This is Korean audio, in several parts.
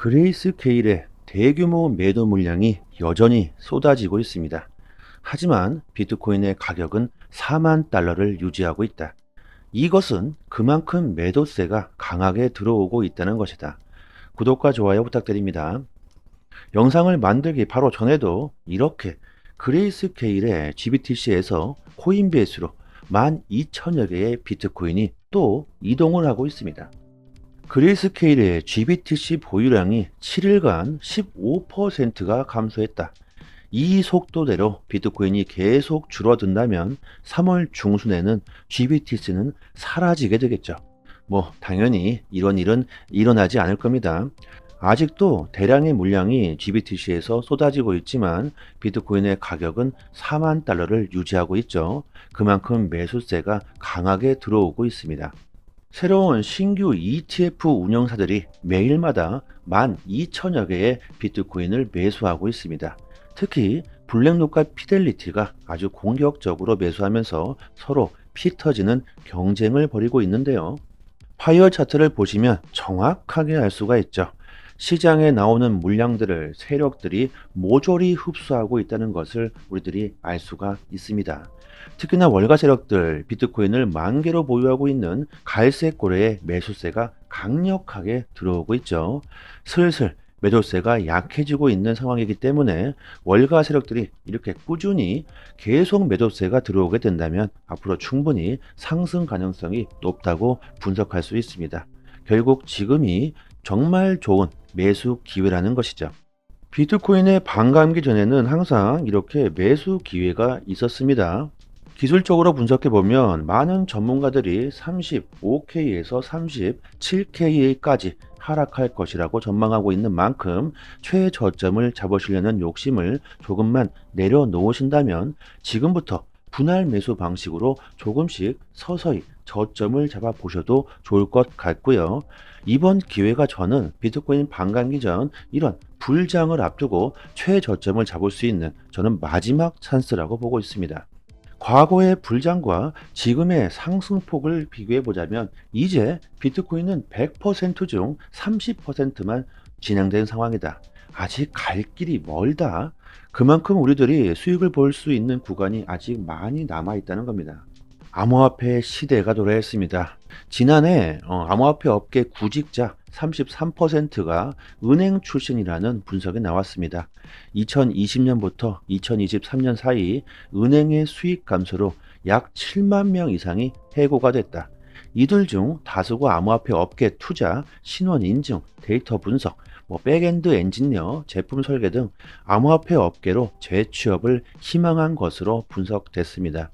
그레이스케일의 대규모 매도 물량이 여전히 쏟아지고 있습니다. 하지만 비트코인의 가격은 4만 달러를 유지하고 있다. 이것은 그만큼 매도세가 강하게 들어오고 있다는 것이다. 구독과 좋아요 부탁드립니다. 영상을 만들기 바로 전에도 이렇게 그레이스케일의 GBTC에서 코인베이스로 12,000여 개의 비트코인이 또 이동을 하고 있습니다. 그레이스케일의 GBTC 보유량이 7일간 15%가 감소했다. 이 속도대로 비트코인이 계속 줄어든다면 3월 중순에는 GBTC는 사라지게 되겠죠. 당연히 이런 일은 일어나지 않을 겁니다. 아직도 대량의 물량이 GBTC에서 쏟아지고 있지만 비트코인의 가격은 4만 달러를 유지하고 있죠. 그만큼 매수세가 강하게 들어오고 있습니다. 새로운 신규 ETF 운영사들이 매일마다 12,000여 개의 비트코인을 매수하고 있습니다. 특히 블랙록과 피델리티가 아주 공격적으로 매수하면서 서로 피 터지는 경쟁을 벌이고 있는데요. 파이어 차트를 보시면 정확하게 알 수가 있죠. 시장에 나오는 물량들을 세력들이 모조리 흡수하고 있다는 것을 우리들이 알 수가 있습니다. 특히나 월가 세력들 비트코인을 만 개로 보유하고 있는 갈색 고래의 매수세가 강력하게 들어오고 있죠. 슬슬 매도세가 약해지고 있는 상황이기 때문에 월가 세력들이 이렇게 꾸준히 계속 매도세가 들어오게 된다면 앞으로 충분히 상승 가능성이 높다고 분석할 수 있습니다. 결국 지금이 정말 좋은 매수 기회라는 것이죠. 비트코인의 반감기 전에는 항상 이렇게 매수 기회가 있었습니다. 기술적으로 분석해보면 많은 전문가들이 35K에서 37K까지 하락할 것이라고 전망하고 있는 만큼 최저점을 잡으시려는 욕심을 조금만 내려놓으신다면 지금부터 분할 매수 방식으로 조금씩 서서히 저점을 잡아 보셔도 좋을 것 같고요. 이번 기회가 저는 비트코인 반감기 전 이런 불장을 앞두고 최저점을 잡을 수 있는 저는 마지막 찬스라고 보고 있습니다. 과거의 불장과 지금의 상승폭을 비교해 보자면 이제 비트코인은 100% 중 30%만 진행된 상황이다. 아직 갈 길이 멀다. 그만큼 우리들이 수익을 볼 수 있는 구간이 아직 많이 남아 있다는 겁니다. 암호화폐 시대가 도래했습니다. 지난해 암호화폐 업계 구직자 33%가 은행 출신이라는 분석이 나왔습니다. 2020년부터 2023년 사이 은행의 수익 감소로 약 7만 명 이상이 해고가 됐다. 이들 중 다수가 암호화폐 업계 투자, 신원 인증, 데이터 분석, 백엔드 엔지니어, 제품 설계 등 암호화폐 업계로 재취업을 희망한 것으로 분석됐습니다.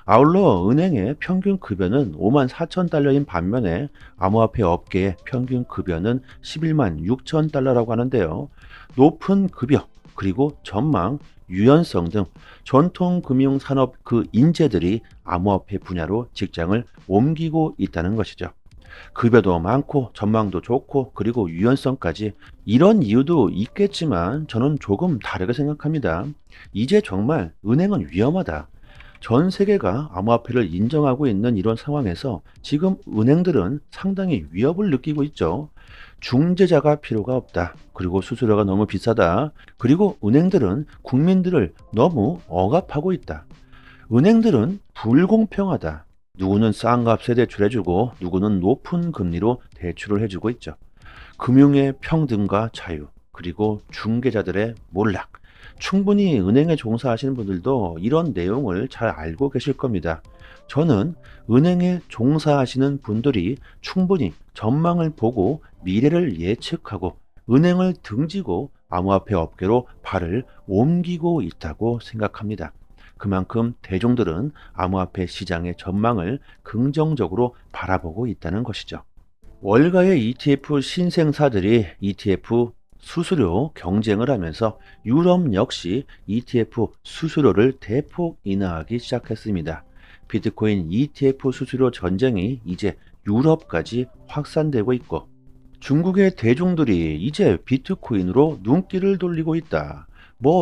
아울러 은행의 평균 급여는 5만 4천 달러인 반면에 암호화폐 업계의 평균 급여는 11만 6천 달러라고 하는데요. 높은 급여, 그리고 전망, 유연성 등 전통 금융 산업 그 인재들이 암호화폐 분야로 직장을 옮기고 있다는 것이죠. 급여도 많고 전망도 좋고 그리고 유연성까지 이런 이유도 있겠지만 저는 조금 다르게 생각합니다. 이제 정말 은행은 위험하다. 전 세계가 암호화폐를 인정하고 있는 이런 상황에서 지금 은행들은 상당히 위협을 느끼고 있죠. 중재자가 필요가 없다. 그리고 수수료가 너무 비싸다. 그리고 은행들은 국민들을 너무 억압하고 있다. 은행들은 불공평하다. 누구는 싼 값에 대출해주고 누구는 높은 금리로 대출을 해주고 있죠. 금융의 평등과 자유, 그리고 중개자들의 몰락. 충분히 은행에 종사하시는 분들도 이런 내용을 잘 알고 계실 겁니다. 저는 은행에 종사하시는 분들이 충분히 전망을 보고 미래를 예측하고 은행을 등지고 암호화폐 업계로 발을 옮기고 있다고 생각합니다. 그만큼 대중들은 암호화폐 시장의 전망을 긍정적으로 바라보고 있다는 것이죠. 월가의 ETF 신생사들이 ETF 수수료 경쟁을 하면서 유럽 역시 ETF 수수료를 대폭 인하하기 시작했습니다. 비트코인 ETF 수수료 전쟁이 이제 유럽까지 확산되고 있고 중국의 대중들이 이제 비트코인으로 눈길을 돌리고 있다.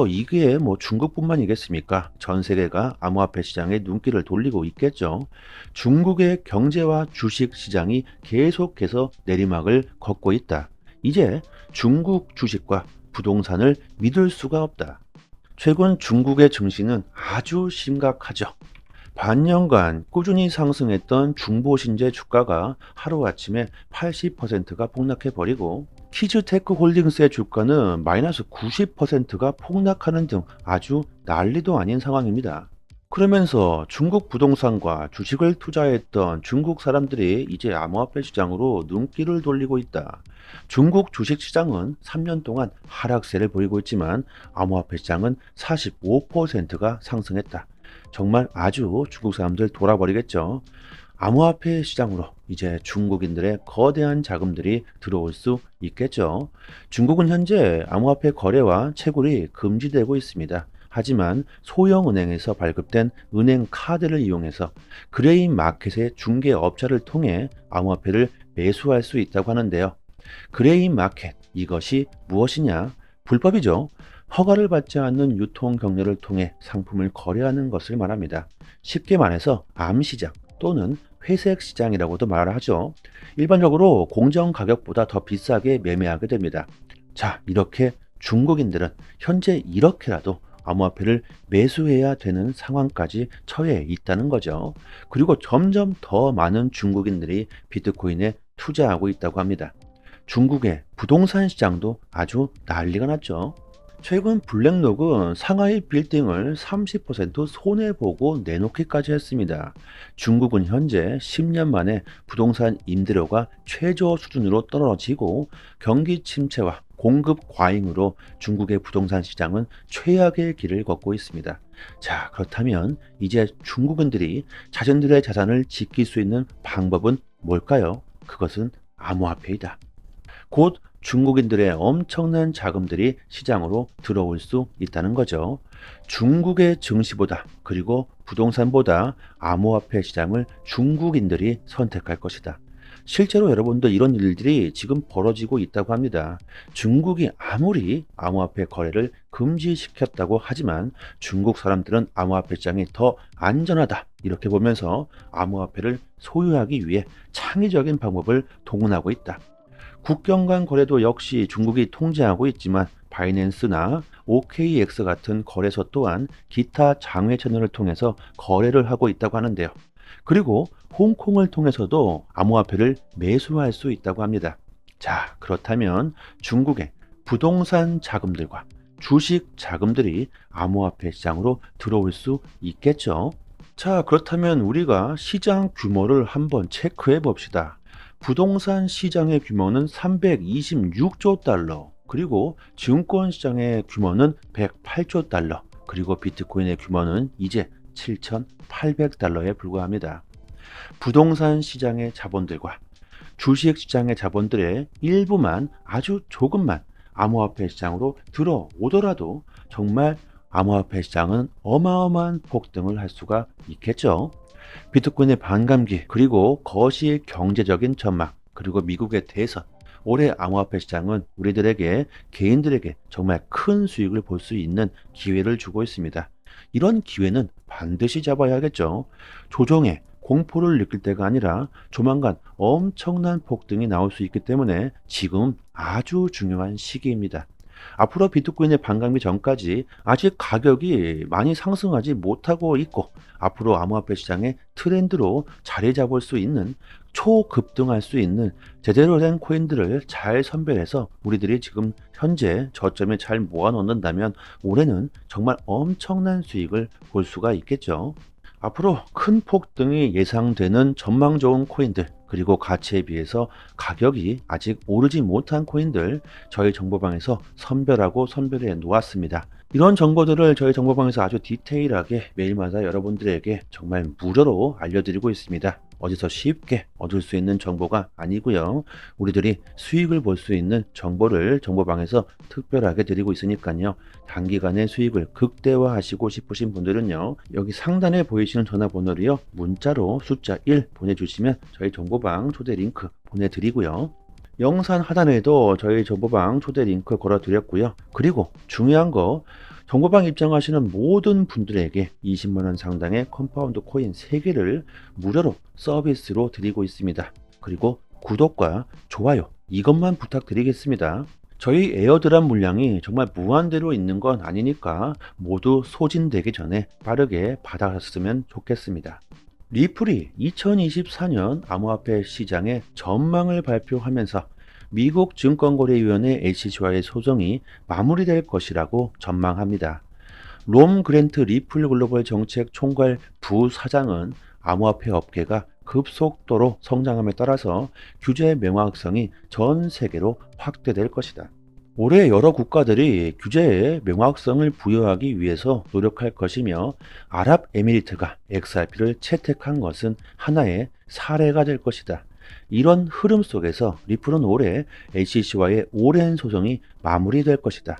이게 중국뿐만이겠습니까? 전 세계가 암호화폐 시장에 눈길을 돌리고 있겠죠. 중국의 경제와 주식 시장이 계속해서 내리막을 걷고 있다. 이제 중국 주식과 부동산을 믿을 수가 없다. 최근 중국의 증시는 아주 심각하죠. 반년간 꾸준히 상승했던 중보신제 주가가 하루아침에 80%가 폭락해버리고 키즈테크 홀딩스의 주가는 마이너스 90%가 폭락하는 등 아주 난리도 아닌 상황입니다. 그러면서 중국 부동산과 주식을 투자했던 중국 사람들이 이제 암호화폐 시장으로 눈길을 돌리고 있다. 중국 주식 시장은 3년 동안 하락세를 보이고 있지만 암호화폐 시장은 45%가 상승했다. 정말 아주 중국 사람들 돌아버리겠죠. 암호화폐 시장으로 이제 중국인들의 거대한 자금들이 들어올 수 있겠죠. 중국은 현재 암호화폐 거래와 채굴이 금지되고 있습니다. 하지만 소형 은행에서 발급된 은행 카드를 이용해서 그레이 마켓의 중개업자를 통해 암호화폐를 매수할 수 있다고 하는데요. 그레이 마켓, 이것이 무엇이냐? 불법이죠. 허가를 받지 않는 유통 경로를 통해 상품을 거래하는 것을 말합니다. 쉽게 말해서 암시장 또는 회색 시장이라고도 말하죠. 일반적으로 공정 가격보다 더 비싸게 매매하게 됩니다. 자, 이렇게 중국인들은 현재 이렇게라도 암호화폐를 매수해야 되는 상황까지 처해 있다는 거죠. 그리고 점점 더 많은 중국인들이 비트코인에 투자하고 있다고 합니다. 중국의 부동산 시장도 아주 난리가 났죠. 최근 블랙록은 상하이 빌딩을 30% 손해보고 내놓기까지 했습니다. 중국은 현재 10년 만에 부동산 임대료가 최저 수준으로 떨어지고 경기 침체와 공급 과잉으로 중국의 부동산 시장은 최악의 길을 걷고 있습니다. 자, 그렇다면 이제 중국인들이 자신들의 자산을 지킬 수 있는 방법은 뭘까요? 그것은 암호화폐이다. 곧 중국인들의 엄청난 자금들이 시장으로 들어올 수 있다는 거죠. 중국의 증시보다 그리고 부동산보다 암호화폐 시장을 중국인들이 선택할 것이다. 실제로 여러분들 이런 일들이 지금 벌어지고 있다고 합니다. 중국이 아무리 암호화폐 거래를 금지시켰다고 하지만 중국 사람들은 암호화폐 시장이 더 안전하다 이렇게 보면서 암호화폐를 소유하기 위해 창의적인 방법을 동원하고 있다. 국경 간 거래도 역시 중국이 통제하고 있지만 바이낸스나 OKX 같은 거래소 또한 기타 장외 채널을 통해서 거래를 하고 있다고 하는데요. 그리고 홍콩을 통해서도 암호화폐를 매수할 수 있다고 합니다. 자, 그렇다면 중국의 부동산 자금들과 주식 자금들이 암호화폐 시장으로 들어올 수 있겠죠. 자, 그렇다면 우리가 시장 규모를 한번 체크해 봅시다. 부동산 시장의 규모는 326조 달러, 그리고 증권 시장의 규모는 108조 달러, 그리고 비트코인의 규모는 이제 7,800달러에 불과합니다. 부동산 시장의 자본들과 주식 시장의 자본들의 일부만 아주 조금만 암호화폐 시장으로 들어오더라도 정말 암호화폐 시장은 어마어마한 폭등을 할 수가 있겠죠. 비트코인의 반감기, 그리고 거시 경제적인 전망, 그리고 미국의 대선, 올해 암호화폐 시장은 우리들에게, 개인들에게 정말 큰 수익을 볼 수 있는 기회를 주고 있습니다. 이런 기회는 반드시 잡아야겠죠. 조정에 공포를 느낄 때가 아니라 조만간 엄청난 폭등이 나올 수 있기 때문에 지금 아주 중요한 시기입니다. 앞으로 비트코인의 반감기 전까지 아직 가격이 많이 상승하지 못하고 있고 앞으로 암호화폐 시장의 트렌드로 자리 잡을 수 있는, 초급등할 수 있는 제대로 된 코인들을 잘 선별해서 우리들이 지금 현재 저점에 잘 모아놓는다면 올해는 정말 엄청난 수익을 볼 수가 있겠죠. 앞으로 큰 폭등이 예상되는 전망 좋은 코인들, 그리고 가치에 비해서 가격이 아직 오르지 못한 코인들 저희 정보방에서 선별해 놓았습니다. 이런 정보들을 저희 정보방에서 아주 디테일하게 매일마다 여러분들에게 정말 무료로 알려드리고 있습니다. 어디서 쉽게 얻을 수 있는 정보가 아니고요. 우리들이 수익을 볼 수 있는 정보를 정보방에서 특별하게 드리고 있으니까요. 단기간에 수익을 극대화하시고 싶으신 분들은요. 여기 상단에 보이시는 전화번호로요. 문자로 숫자 1 보내주시면 저희 정보방 초대 링크 보내드리고요. 영상 하단에도 저희 정보방 초대 링크 걸어드렸고요. 그리고 중요한 거, 정보방 입장하시는 모든 분들에게 20만원 상당의 컴파운드 코인 3개를 무료로 서비스로 드리고 있습니다. 그리고 구독과 좋아요 이것만 부탁드리겠습니다. 저희 에어드랍 물량이 정말 무한대로 있는 건 아니니까 모두 소진되기 전에 빠르게 받아갔으면 좋겠습니다. 리플이 2024년 암호화폐 시장의 전망을 발표하면서 미국 증권거래위원회 SEC와의 소송이 마무리될 것이라고 전망합니다. 롬 그랜트 리플 글로벌 정책 총괄 부사장은 암호화폐 업계가 급속도로 성장함에 따라서 규제 명확성이 전 세계로 확대될 것이다. 올해 여러 국가들이 규제에 명확성을 부여하기 위해서 노력할 것이며 아랍에미리트가 XRP를 채택한 것은 하나의 사례가 될 것이다. 이런 흐름 속에서 리플은 올해 SEC와의 오랜 소송이 마무리될 것이다.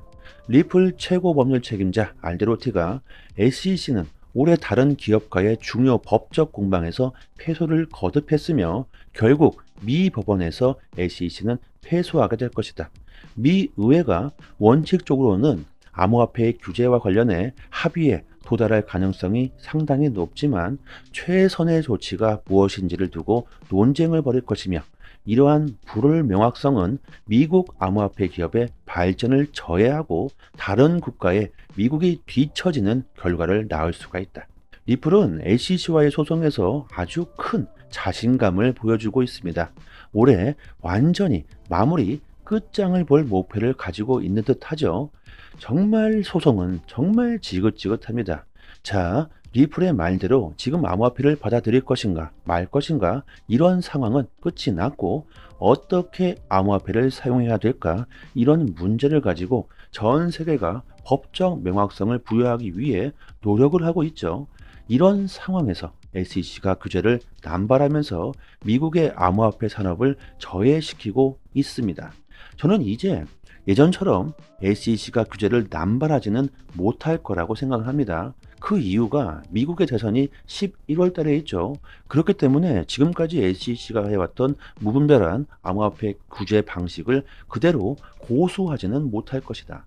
리플 최고 법률 책임자 알데로티가 SEC는 올해 다른 기업과의 중요 법적 공방에서 패소를 거듭했으며 결국 미 법원에서 SEC는 패소하게 될 것이다. 미 의회가 원칙적으로는 암호화폐의 규제와 관련해 합의에 도달할 가능성이 상당히 높지만 최선의 조치가 무엇인지를 두고 논쟁을 벌일 것이며 이러한 불명확성은 미국 암호화폐 기업의 발전을 저해하고 다른 국가에 미국이 뒤처지는 결과를 낳을 수가 있다. 리플은 SEC와의 소송에서 아주 큰 자신감을 보여주고 있습니다. 올해 완전히 마무리 끝장을 볼 목표를 가지고 있는 듯 하죠. 정말 소송은 정말 지긋지긋합니다. 자, 리플의 말대로 지금 암호화폐를 받아들일 것인가 말 것인가 이런 상황은 끝이 났고 어떻게 암호화폐를 사용해야 될까 이런 문제를 가지고 전 세계가 법적 명확성을 부여하기 위해 노력을 하고 있죠. 이런 상황에서 SEC가 규제를 남발하면서 미국의 암호화폐 산업을 저해시키고 있습니다. 저는 이제 예전처럼 SEC가 규제를 남발하지는 못할 거라고 생각을 합니다. 그 이유가 미국의 대선이 11월 달에 있죠. 그렇기 때문에 지금까지 SEC가 해왔던 무분별한 암호화폐 규제 방식을 그대로 고수하지는 못할 것이다.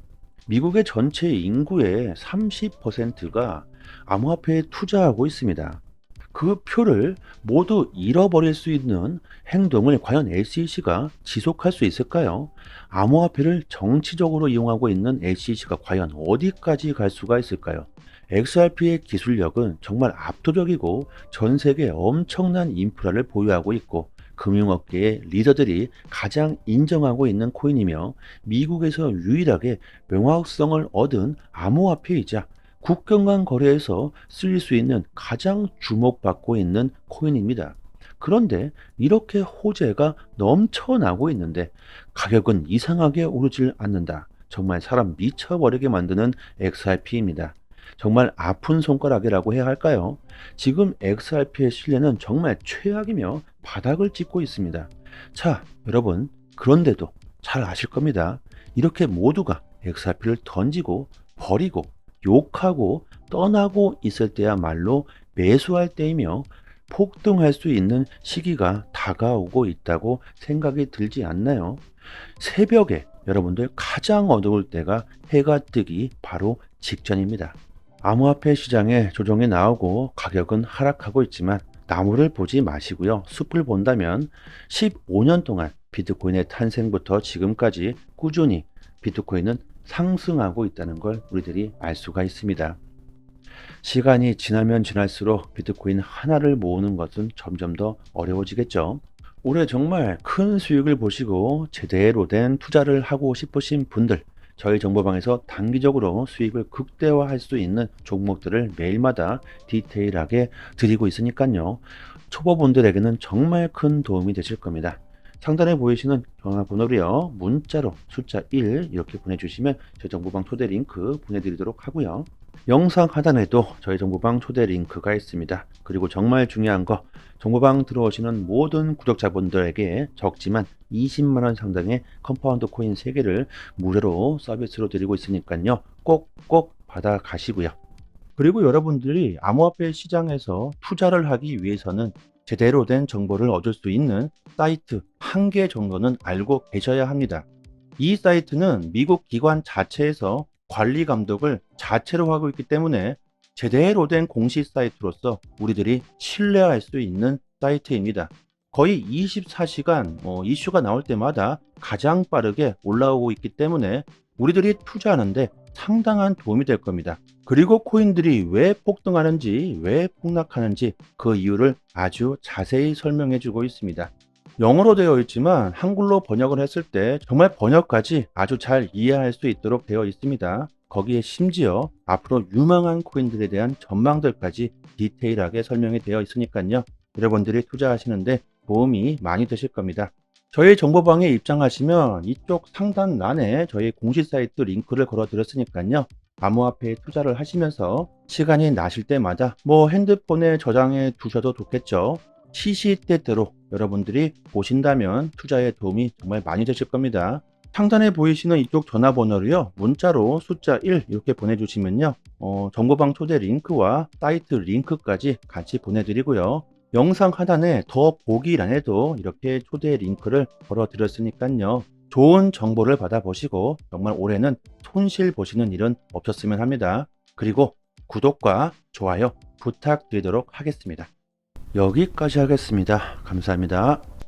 미국의 전체 인구의 30%가 암호화폐에 투자하고 있습니다. 그 표를 모두 잃어버릴 수 있는 행동을 과연 SEC가 지속할 수 있을까요? 암호화폐를 정치적으로 이용하고 있는 SEC가 과연 어디까지 갈 수가 있을까요? XRP의 기술력은 정말 압도적이고 전 세계에 엄청난 인프라를 보유하고 있고 금융업계의 리더들이 가장 인정하고 있는 코인이며 미국에서 유일하게 명확성을 얻은 암호화폐이자 국경 간 거래에서 쓰일 수 있는 가장 주목받고 있는 코인입니다. 그런데 이렇게 호재가 넘쳐나고 있는데 가격은 이상하게 오르질 않는다. 정말 사람 미쳐버리게 만드는 XRP입니다. 정말 아픈 손가락이라고 해야 할까요? 지금 XRP의 신뢰는 정말 최악이며 바닥을 찍고 있습니다. 자, 여러분, 그런데도 잘 아실 겁니다. 이렇게 모두가 XRP를 던지고 버리고 욕하고 떠나고 있을 때야말로 매수할 때이며 폭등할 수 있는 시기가 다가오고 있다고 생각이 들지 않나요? 새벽에 여러분들 가장 어두울 때가 해가 뜨기 바로 직전입니다. 암호화폐 시장에 조정이 나오고 가격은 하락하고 있지만 나무를 보지 마시고요. 숲을 본다면 15년 동안 비트코인의 탄생부터 지금까지 꾸준히 비트코인은 상승하고 있다는 걸 우리들이 알 수가 있습니다. 시간이 지나면 지날수록 비트코인 하나를 모으는 것은 점점 더 어려워지겠죠. 올해 정말 큰 수익을 보시고 제대로 된 투자를 하고 싶으신 분들, 저희 정보방에서 단기적으로 수익을 극대화할 수 있는 종목들을 매일마다 디테일하게 드리고 있으니까요. 초보분들에게는 정말 큰 도움이 되실 겁니다. 상단에 보이시는 전화번호로요. 문자로 숫자 1 이렇게 보내주시면 저희 정보방 초대 링크 보내드리도록 하고요. 영상 하단에도 저희 정보방 초대 링크가 있습니다. 그리고 정말 중요한 거 정보방 들어오시는 모든 구독자분들에게 적지만 20만원 상당의 컴파운드 코인 3개를 무료로 서비스로 드리고 있으니까요. 꼭꼭 받아 가시고요. 그리고 여러분들이 암호화폐 시장에서 투자를 하기 위해서는 제대로 된 정보를 얻을 수 있는 사이트 1개 정도는 알고 계셔야 합니다. 이 사이트는 미국 기관 자체에서 관리 감독을 자체로 하고 있기 때문에 제대로 된 공식 사이트로서 우리들이 신뢰할 수 있는 사이트입니다. 거의 24시간 이슈가 나올 때마다 가장 빠르게 올라오고 있기 때문에 우리들이 투자하는데 상당한 도움이 될 겁니다. 그리고 코인들이 왜 폭등하는지, 왜 폭락하는지 그 이유를 아주 자세히 설명해 주고 있습니다. 영어로 되어 있지만 한글로 번역을 했을 때 정말 번역까지 아주 잘 이해할 수 있도록 되어 있습니다. 거기에 심지어 앞으로 유망한 코인들에 대한 전망들까지 디테일하게 설명이 되어 있으니까요. 여러분들이 투자하시는데 도움이 많이 되실 겁니다. 저희 정보방에 입장하시면 이쪽 상단란에 저희 공식 사이트 링크를 걸어 드렸으니까요. 암호화폐에 투자를 하시면서 시간이 나실 때마다 핸드폰에 저장해 두셔도 좋겠죠. 시시때때로 여러분들이 보신다면 투자에 도움이 정말 많이 되실 겁니다. 상단에 보이시는 이쪽 전화번호로요, 문자로 숫자 1 이렇게 보내주시면요, 정보방 초대 링크와 사이트 링크까지 같이 보내드리고요. 영상 하단에 더 보기란에도 이렇게 초대 링크를 걸어 드렸으니까요. 좋은 정보를 받아보시고 정말 올해는 손실 보시는 일은 없었으면 합니다. 그리고 구독과 좋아요 부탁드리도록 하겠습니다. 여기까지 하겠습니다. 감사합니다.